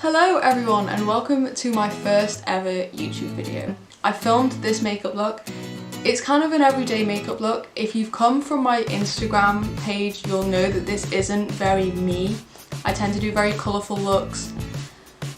Hello everyone and welcome to my first ever YouTube video. I filmed this makeup look. It's kind of an everyday makeup look. If you've come from my Instagram page, you'll know that this isn't very me. I tend to do very colourful looks,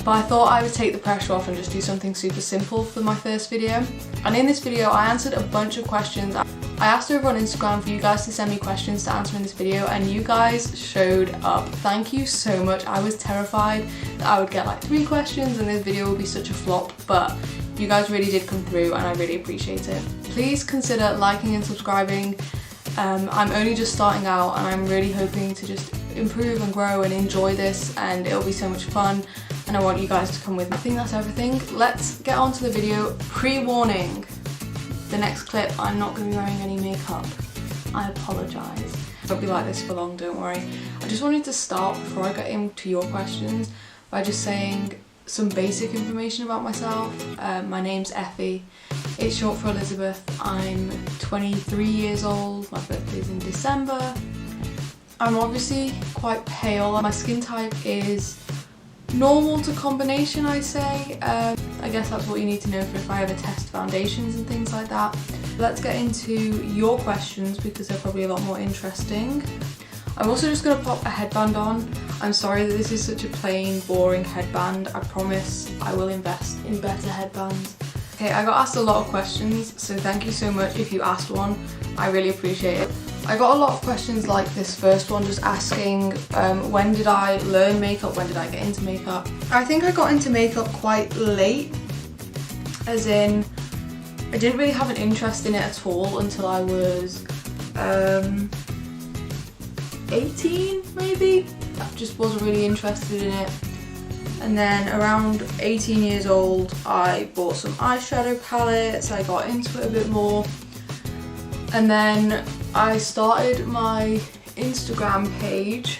but I thought I would take the pressure off and just do something super simple for my first video. And in this video I answered a bunch of questions. I asked over on Instagram for you guys to send me questions to answer in this video and you guys showed up. Thank you so much. I was terrified that I would get like 3 questions and this video would be such a flop, but you guys really did come through and I really appreciate it. Please consider liking and subscribing. I'm only just starting out and I'm really hoping to just improve and grow and enjoy this, and it'll be so much fun and I want you guys to come with me. I think that's everything. Let's get on to the video. Pre-warning. The next clip, I'm not going to be wearing any makeup. I apologise. I won't be like this for long, don't worry. I just wanted to start before I get into your questions by just saying some basic information about myself. My name's Effy. It's short for Elizabeth. I'm 23 years old. My birthday's in December. I'm obviously quite pale. My skin type is normal to combination, I'd say. I guess that's what you need to know for if I ever test foundations and things like that. Let's get into your questions because they're probably a lot more interesting. I'm also just going to pop a headband on. I'm sorry that this is such a plain, boring headband. I promise I will invest in better headbands. Okay, I got asked a lot of questions, so thank you so much if you asked one. I really appreciate it. I got a lot of questions like this first one, just asking when did I learn makeup, when did I get into makeup. I think I got into makeup quite late, as in I didn't really have an interest in it at all until I was 18 maybe. I just wasn't really interested in it. And then around 18 years old I bought some eyeshadow palettes, I got into it a bit more. And then I started my Instagram page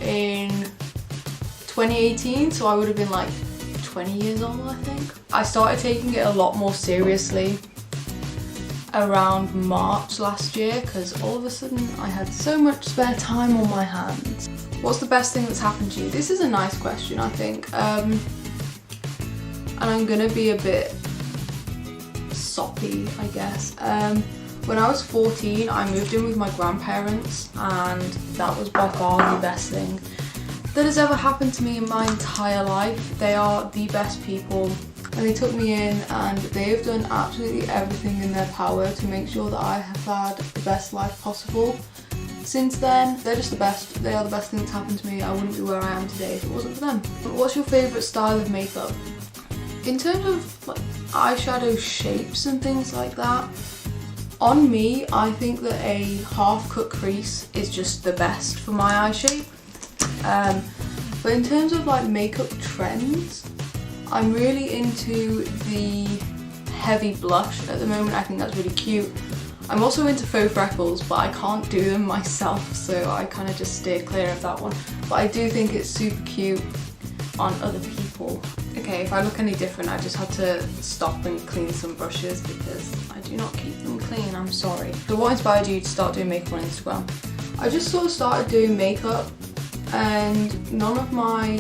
in 2018, so I would have been like 20 years old, I think. I started taking it a lot more seriously around March last year because all of a sudden I had so much spare time on my hands. What's the best thing that's happened to you? This is a nice question, I think. And I'm gonna be a bit soppy, I guess. When I was 14, I moved in with my grandparents and that was by far the best thing that has ever happened to me in my entire life. They are the best people and they took me in and they have done absolutely everything in their power to make sure that I have had the best life possible. Since then, they're just the best. They are the best thing that's happened to me. I wouldn't be where I am today if it wasn't for them. What's your favourite style of makeup? In terms of like eyeshadow shapes and things like that, on me, I think that a half-cut crease is just the best for my eye shape. But in terms of like makeup trends, I'm really into the heavy blush at the moment. I think that's really cute. I'm also into faux freckles, but I can't do them myself, so I kind of just steer clear of that one. But I do think it's super cute on other people. Okay, if I look any different, I just had to stop and clean some brushes because I do not keep them clean, I'm sorry. So what inspired you to start doing makeup on Instagram? I just sort of started doing makeup and none of my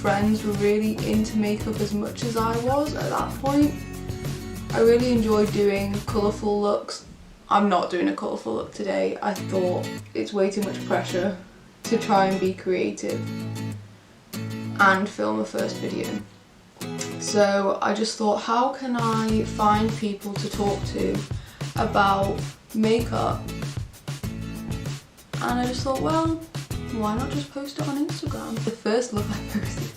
friends were really into makeup as much as I was at that point. I really enjoyed doing colourful looks. I'm not doing a colourful look today. I thought it's way too much pressure to try and be creative and film a first video. So I just thought, how can I find people to talk to about makeup? And I just thought, well, why not just post it on Instagram? The first look I posted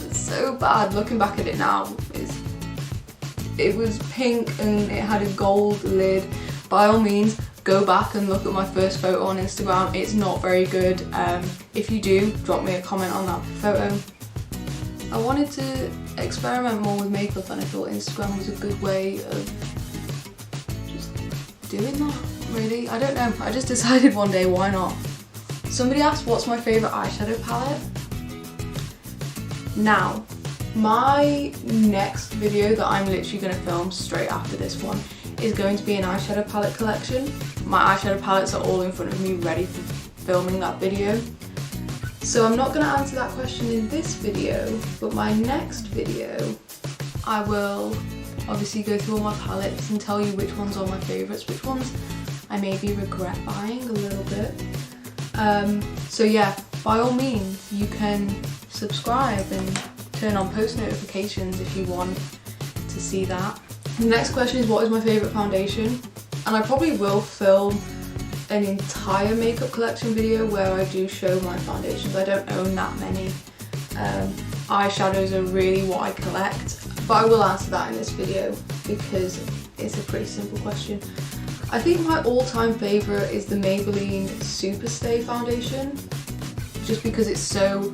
was so bad. Looking back at it now, it was pink and it had a gold lid. By all means, go back and look at my first photo on Instagram. It's not very good. If you do, drop me a comment on that photo. I wanted to experiment more with makeup and I thought Instagram was a good way of just doing that, really. I don't know, I just decided one day, why not? Somebody asked what's my favourite eyeshadow palette. Now, my next video that I'm literally going to film straight after this one is going to be an eyeshadow palette collection. My eyeshadow palettes are all in front of me ready for filming that video. So I'm not going to answer that question in this video, but my next video I will obviously go through all my palettes and tell you which ones are my favourites, which ones I maybe regret buying a little bit. So yeah, by all means you can subscribe and turn on post notifications if you want to see that. The next question is, what is my favourite foundation? And I probably will film an entire makeup collection video where I do show my foundations. I don't own that many. Eyeshadows are really what I collect, but I will answer that in this video because it's a pretty simple question. I think my all-time favourite is the Maybelline Superstay foundation, just because it's so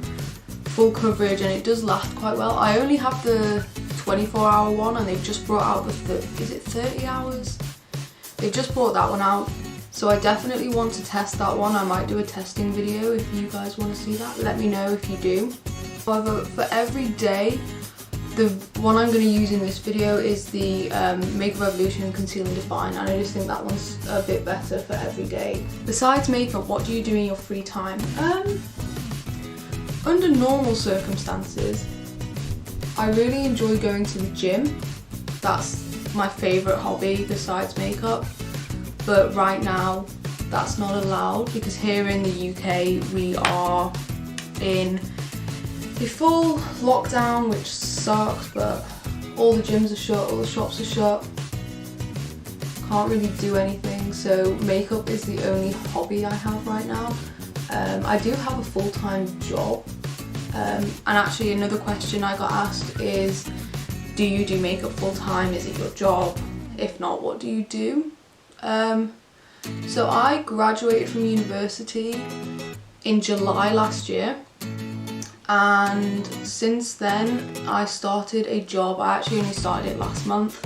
full coverage and it does last quite well. I only have the 24-hour one and they've just brought out the, is it 30 hours? They've just brought that one out. So I definitely want to test that one. I might do a testing video if you guys want to see that. Let me know if you do. However, for every day, the one I'm going to use in this video is the Makeup Revolution Conceal and Define, and I just think that one's a bit better for every day. Besides makeup, what do you do in your free time? Under normal circumstances, I really enjoy going to the gym. That's my favourite hobby besides makeup. But right now that's not allowed because here in the UK we are in a full lockdown, which sucks, but all the gyms are shut, all the shops are shut, can't really do anything, so makeup is the only hobby I have right now. I do have a full-time job, and actually another question I got asked is, do you do makeup full-time? Is it your job? If not, what do you do? So I graduated from university in July last year, and since then I started a job. I actually only started it last month,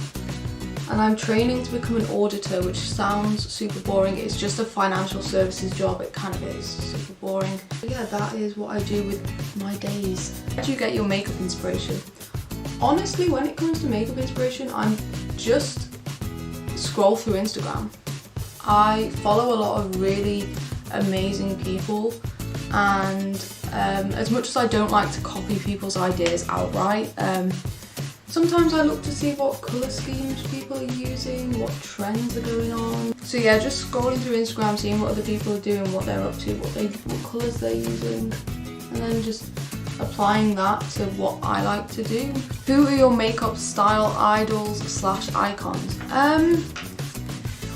and I'm training to become an auditor, which sounds super boring. It's just a financial services job. It kind of is super boring. But yeah, that is what I do with my days. Where do you get your makeup inspiration? Honestly, when it comes to makeup inspiration, I'm just scroll through Instagram. I follow a lot of really amazing people, and as much as I don't like to copy people's ideas outright, sometimes I look to see what colour schemes people are using, what trends are going on. So yeah, just scrolling through Instagram, seeing what other people are doing, what they're up to, what colours they're using, and then just applying that to what I like to do. Who are your makeup style idols / icons?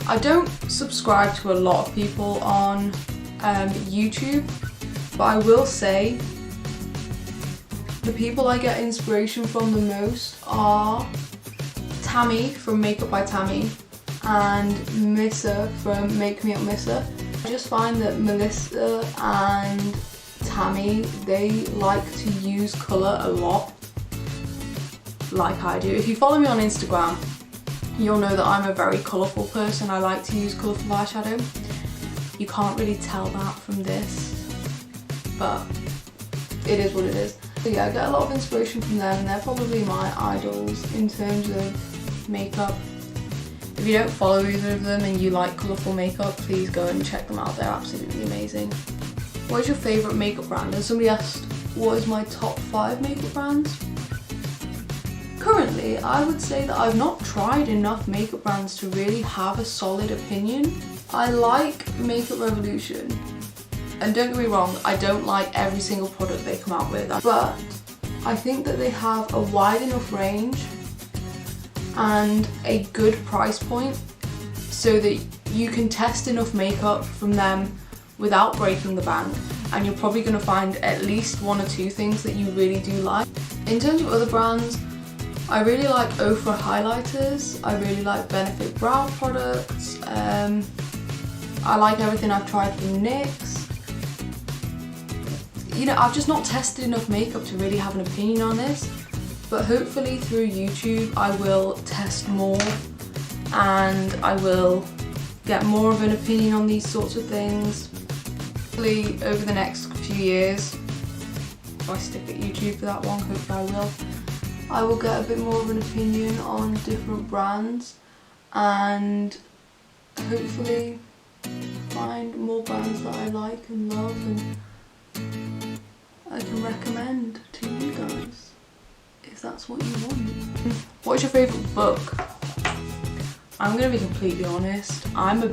I don't subscribe to a lot of people on YouTube, but I will say the people I get inspiration from the most are Tammy from Makeup by Tammy and Missa from Make Me Up Missa. I just find that Melissa and Tammy, they like to use colour a lot, like I do. If you follow me on Instagram, you'll know that I'm a very colourful person. I like to use colourful eyeshadow. You can't really tell that from this, but it is what it is. So yeah, I get a lot of inspiration from them, and they're probably my idols in terms of makeup. If you don't follow either of them and you like colourful makeup, please go and check them out. They're absolutely amazing. What is your favourite makeup brand? And somebody asked, what is my top 5 makeup brands? Currently, I would say that I've not tried enough makeup brands to really have a solid opinion. I like Makeup Revolution, and don't get me wrong, I don't like every single product they come out with, but I think that they have a wide enough range and a good price point so that you can test enough makeup from them without breaking the bank, and you're probably going to find at least 1 or 2 things that you really do like. In terms of other brands, I really like Ofra highlighters, I really like Benefit brow products, I like everything I've tried from NYX. You know, I've just not tested enough makeup to really have an opinion on this, but hopefully through YouTube I will test more and I will get more of an opinion on these sorts of things. Hopefully over the next few years, if I stick at YouTube for that long, hopefully I will get a bit more of an opinion on different brands and hopefully find more brands that I like and love and I can recommend to you guys if that's what you want. What's your favourite book? I'm gonna be completely honest, I'm a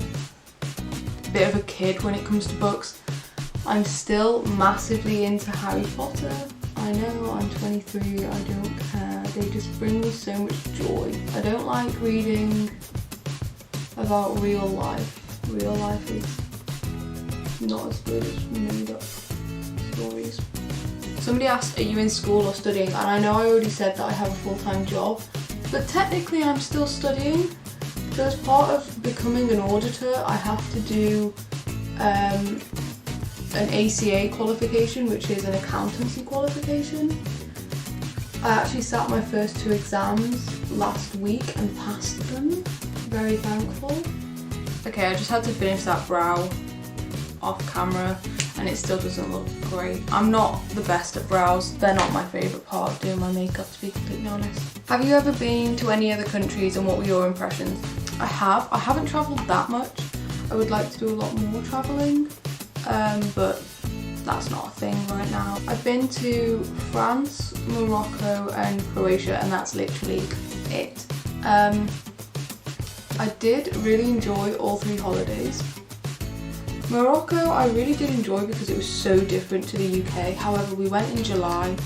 bit of a kid when it comes to books. I'm still massively into Harry Potter. I know I'm 23, I don't care. They just bring me so much joy. I don't like reading about real life. Real life is not as good as made up stories. Somebody asked, are you in school or studying? And I know I already said that I have a full-time job, but technically I'm still studying. So as part of becoming an auditor, I have to do an ACA qualification, which is an accountancy qualification. I actually sat my first 2 exams last week and passed them. Very thankful. Okay, I just had to finish that brow off camera and it still doesn't look great. I'm not the best at brows. They're not my favourite part of doing my makeup, to be completely honest. Have you ever been to any other countries and what were your impressions? I have. I haven't travelled that much. I would like to do a lot more travelling, but that's not a thing right now. I've been to France, Morocco and Croatia, and that's literally it. I did really enjoy all 3 holidays. Morocco I really did enjoy because it was so different to the UK. However, we went in July.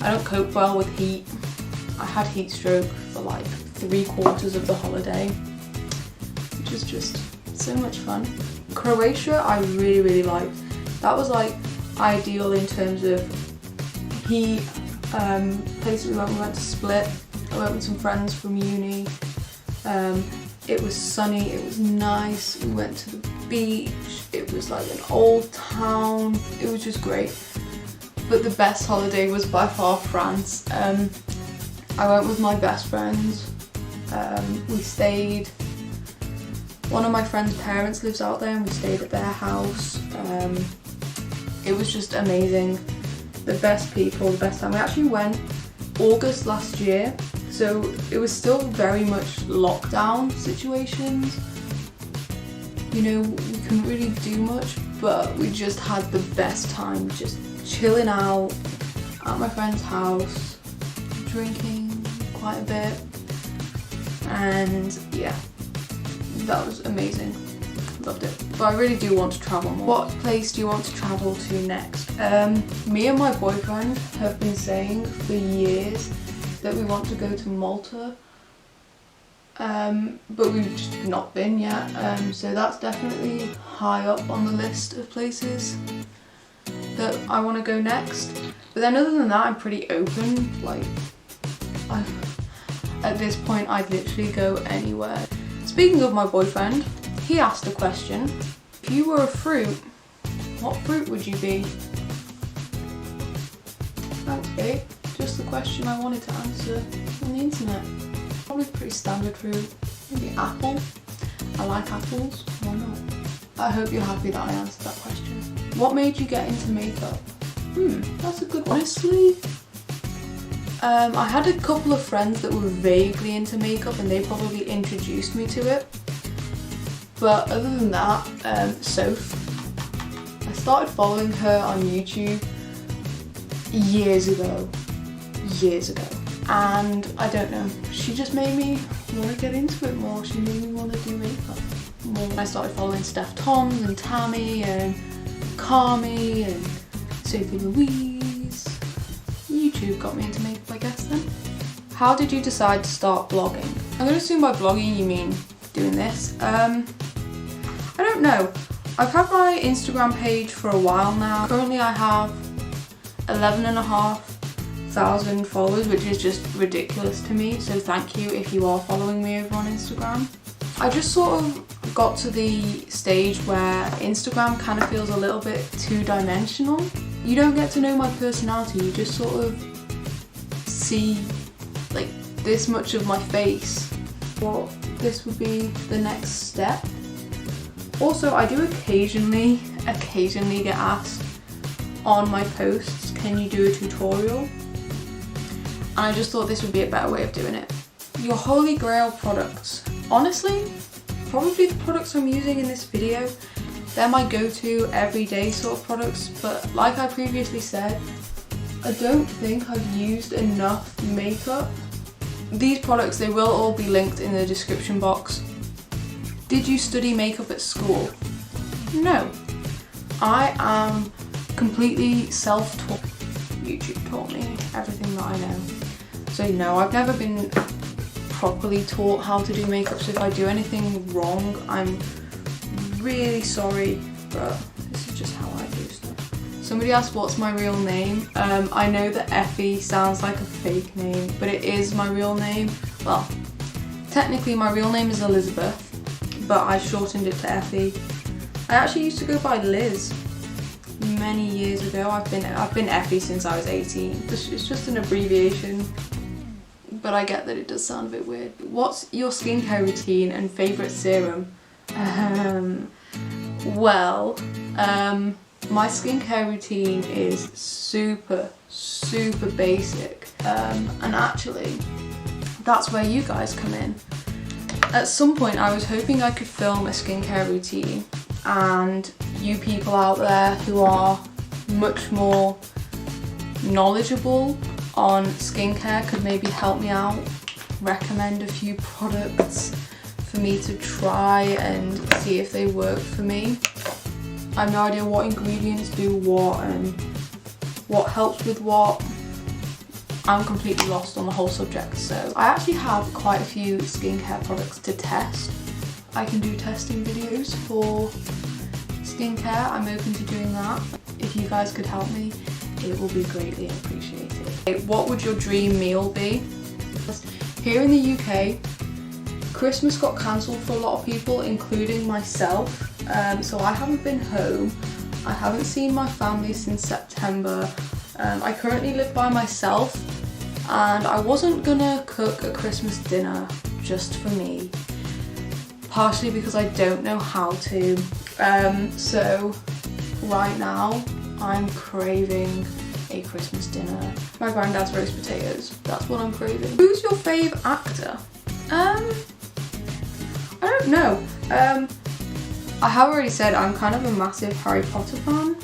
I don't cope well with heat. I had heat stroke for like 3/4 of the holiday, which is just so much fun. Croatia I really liked. That was like ideal in terms of heat. Place we went to Split. I went with some friends from uni. It was sunny, it was nice, we went to the beach, it was like an old town, it was just great. But the best holiday was by far France. I went with my best friends. We stayed, one of my friend's parents lives out there and we stayed at their house. It was just amazing. The best people, the best time. We actually went August last year. So it was still very much lockdown situations. You know, we couldn't really do much, but we just had the best time, just chilling out at my friend's house, drinking quite a bit, and yeah, that was amazing. Loved it. But I really do want to travel more. What place do you want to travel to next? Me and my boyfriend have been saying for years that we want to go to Malta, but we've just not been yet, so that's definitely high up on the list of places that I want to go next. But then other than that, I'm pretty open. Like, at this point I'd literally go anywhere. Speaking of my boyfriend, he asked a question. If you were a fruit, what fruit would you be? Thanks, babe. Just the question I wanted to answer on the internet. Probably pretty standard fruit. Maybe apple. I like apples. Why not? I hope you're happy that I answered that question. What made you get into makeup? That's a good one. Honestly, I had a couple of friends that were vaguely into makeup and they probably introduced me to it. But other than that, Soph. I started following her on YouTube years ago, and I don't know, she just made me want to get into it more. She made me want to do makeup more. I started following Steph Toms and Tammy and Carmi and Sophie Louise. YouTube got me into makeup, I guess, then. How did you decide to start blogging? I'm going to assume by blogging you mean doing this. I don't know. I've had my Instagram page for a while now. Currently I have 11,500 followers, which is just ridiculous to me, so thank you if you are following me over on Instagram. I just sort of got to the stage where Instagram kind of feels a little bit two-dimensional. You don't get to know my personality, you just sort of see like this much of my face. Well, this would be the next step. Also, I do occasionally get asked on my posts, can you do a tutorial? And I just thought this would be a better way of doing it. Your holy grail products. Honestly, probably the products I'm using in this video They're my go-to everyday sort of products, but like I previously said, I don't think I've used enough makeup. These products, they will all be linked in the description box. Did you study makeup at school? No. I am completely self-taught. YouTube taught me everything that I know. So no, I've never been properly taught how to do makeup, so if I do anything wrong, I'm really sorry, but this is just how I do stuff. Somebody asked what's my real name. I know that Effy sounds like a fake name, but it is my real name. Well, technically my real name is Elizabeth, but I shortened it to Effy. I actually used to go by Liz many years ago. I've been Effy since I was 18. It's just an abbreviation, but I get that it does sound a bit weird. What's your skincare routine and favourite serum? My skincare routine is super basic, and actually that's where you guys come in. At some point I was hoping I could film a skincare routine, and you people out there who are much more knowledgeable on skincare could maybe help me out, recommend a few products for me to try and see if they work for me. I have no idea what ingredients do what and what helps with what. I'm completely lost on the whole subject, so I actually have quite a few skincare products to test. I can do testing videos for skincare. I'm open to doing that. If you guys could help me, it will be greatly appreciated. Okay, what would your dream meal be? Here in the UK, Christmas got cancelled for a lot of people, including myself. So I haven't been home. I haven't seen my family since September. I currently live by myself, and I wasn't gonna cook a Christmas dinner just for me, partially because I don't know how to. So right now I'm craving a Christmas dinner. My granddad's roast potatoes, that's what I'm craving. Who's your fave actor? I don't know. I have already said I'm kind of a massive Harry Potter fan.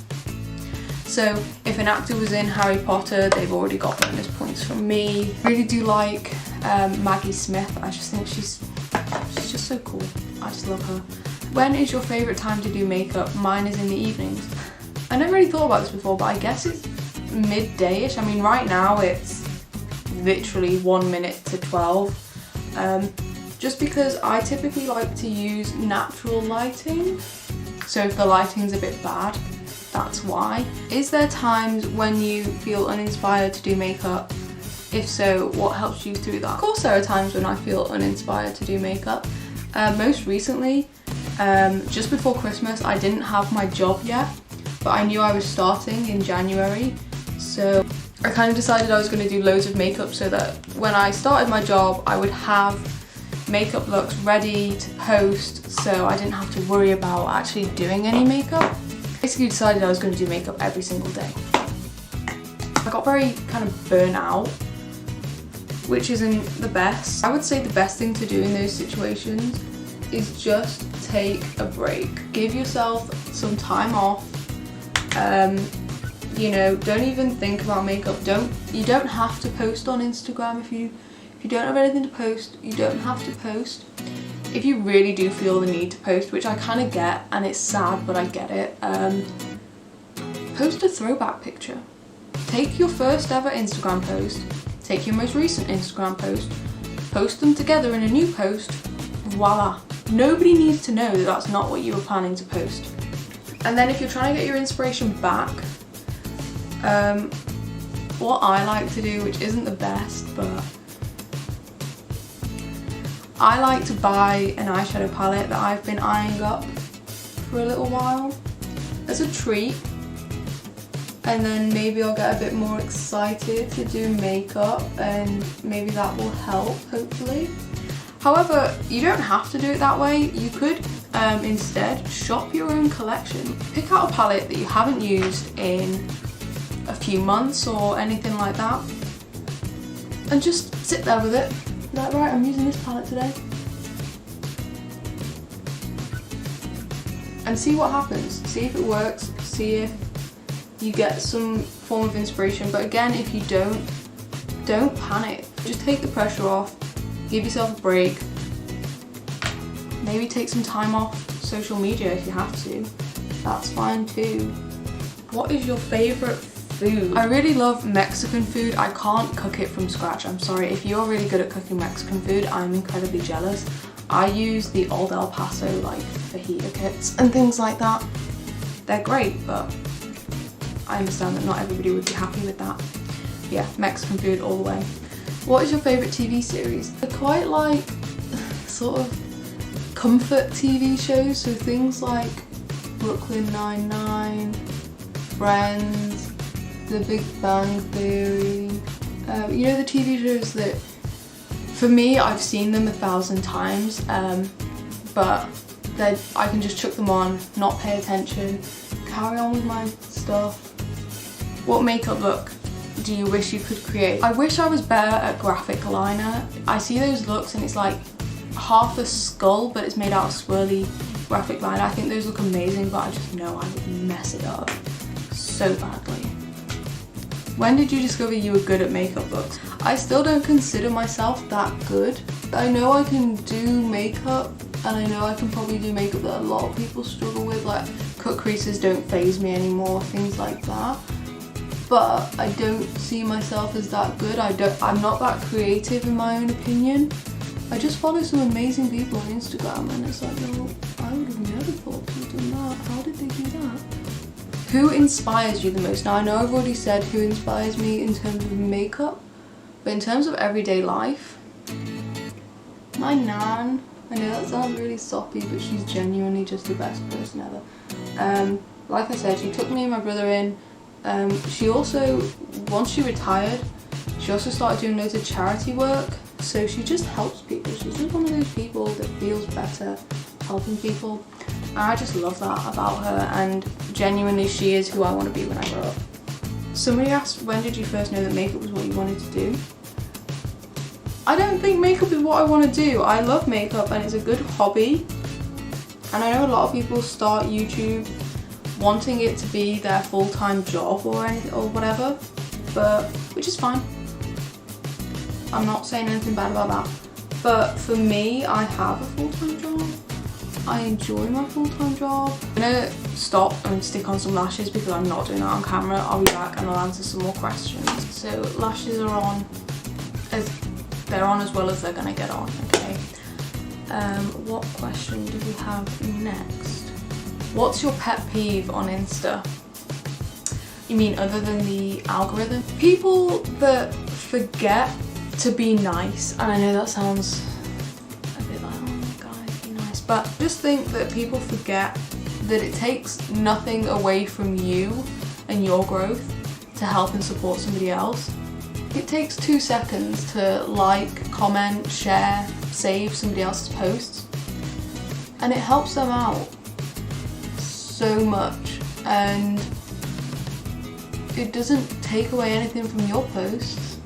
So if an actor was in Harry Potter, they've already got bonus points from me. I really do like Maggie Smith. I just think she's just so cool. I just love her. When is your favourite time to do makeup? Mine is in the evenings. I never really thought about this before, but I guess it's midday-ish. I mean, right now it's literally 1 minute to 12. Just because I typically like to use natural lighting. So if the lighting's a bit bad, that's why. Is there times when you feel uninspired to do makeup? If so, what helps you through that? Of course there are times when I feel uninspired to do makeup. Most recently, just before Christmas, I didn't have my job yet, but I knew I was starting in January. So I kind of decided I was going to do loads of makeup so that when I started my job, I would have makeup looks ready to post, so I didn't have to worry about actually doing any makeup. Basically decided I was going to do makeup every single day. I got very kind of burnt out, which isn't the best. I would say the best thing to do in those situations is just take a break. Give yourself some time off. You know, don't even think about makeup. You don't have to post on Instagram if you don't have anything to post. You don't have to post. If you really do feel the need to post, which I kind of get, and it's sad, but I get it, post a throwback picture. Take your first ever Instagram post, take your most recent Instagram post them together in a new post, voila. Nobody needs to know that that's not what you were planning to post. And then if you're trying to get your inspiration back, what I like to do, which isn't the best, but I like to buy an eyeshadow palette that I've been eyeing up for a little while as a treat, and then maybe I'll get a bit more excited to do makeup, and maybe that will help, hopefully. However, you don't have to do it that way. You could instead shop your own collection. Pick out a palette that you haven't used in a few months or anything like that, and just sit there with it. Is that right? I'm using this palette today. and see what happens. See if it works, see if you get some form of inspiration. But again, if you don't panic. Just take the pressure off, give yourself a break, maybe take some time off social media if you have to. That's fine too. What is your favourite food? I really love Mexican food. I can't cook it from scratch, I'm sorry. If you're really good at cooking Mexican food, I'm incredibly jealous. I use the old El Paso like fajita kits and things like that. They're great, but I understand that not everybody would be happy with that. Yeah, Mexican food all the way. What is your favourite TV series? I quite like sort of comfort TV shows, so things like Brooklyn Nine-Nine, Friends, The Big Bang Theory. You know, the TV shows that, for me, I've seen them 1,000 times, but I can just chuck them on, not pay attention, carry on with my stuff. What makeup look do you wish you could create? I wish I was better at graphic liner. I see those looks and it's like half a skull, but it's made out of swirly graphic liner. I think those look amazing, but I just know I would mess it up so badly. When did you discover you were good at makeup looks? I still don't consider myself that good. I know I can do makeup, and I know I can probably do makeup that a lot of people struggle with, like cut creases don't faze me anymore, things like that. But I don't see myself as that good. I'm not that creative in my own opinion. I just follow some amazing people on Instagram and it's like, oh, I would have never thought to have done that. How did they do that? Who inspires you the most? Now I know I've already said who inspires me in terms of makeup, but in terms of everyday life, my nan. I know that sounds really soppy, but she's genuinely just the best person ever. Like I said, she took me and my brother in. She also, once she retired, she also started doing loads of charity work, so she just helps people. She's just one of those people that feels better helping people, and I just love that about her, and genuinely she is who I want to be when I grow up. Somebody asked, when did you first know that makeup was what you wanted to do? I don't think makeup is what I want to do. I love makeup and it's a good hobby, and I know a lot of people start YouTube wanting it to be their full-time job or anything or whatever, but which is fine. I'm not saying anything bad about that. But for me, I have a full-time job. I enjoy my full-time job. I'm gonna stop and stick on some lashes because I'm not doing that on camera. I'll be back and I'll answer some more questions. So lashes are on as well as they're gonna get on, okay? What question do we have next? What's your pet peeve on Insta? You mean other than the algorithm? People that forget to be nice, and I know that sounds a bit like, oh my god, be nice, but just think that people forget that it takes nothing away from you and your growth to help and support somebody else. It takes 2 seconds to like, comment, share, save somebody else's posts, and it helps them out so much, and it doesn't take away anything from your posts.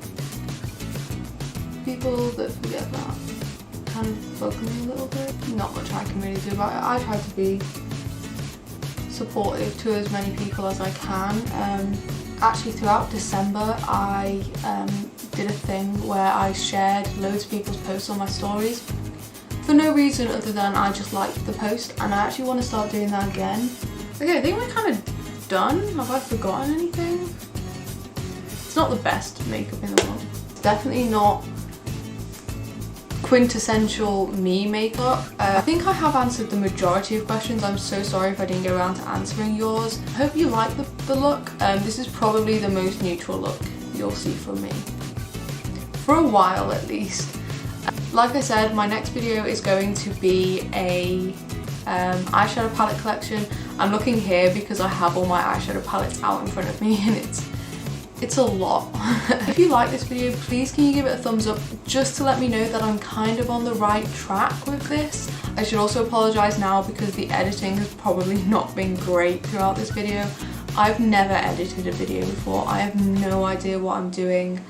People that forget that kind of bug me a little bit. Not much I can really do about it. I try to be supportive to as many people as I can. Actually throughout December I did a thing where I shared loads of people's posts on my stories for no reason other than I just liked the post, and I actually want to start doing that again. Okay, I think we're kind of done. Have I forgotten anything? It's not the best makeup in the world. It's definitely not quintessential me makeup. I think I have answered the majority of questions. I'm so sorry if I didn't get around to answering yours. I hope you like the look. This is probably the most neutral look you'll see from me. For a while at least. Like I said, my next video is going to be a eyeshadow palette collection. I'm looking here because I have all my eyeshadow palettes out in front of me and it's a lot. If you like this video, please can you give it a thumbs up just to let me know that I'm kind of on the right track with this. I should also apologise now because the editing has probably not been great throughout this video. I've never edited a video before. I have no idea what I'm doing.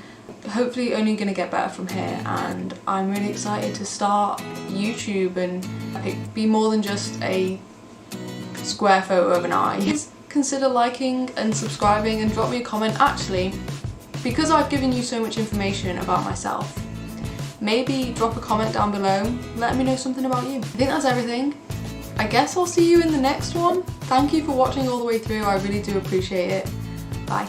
Hopefully only going to get better from here, and I'm really excited to start YouTube and be more than just a square photo of an eye. Please consider liking and subscribing and drop me a comment. Actually, because I've given you so much information about myself, maybe drop a comment down below, let me know something about you. I think that's everything. I guess I'll see you in the next one. Thank you for watching all the way through, I really do appreciate it. Bye.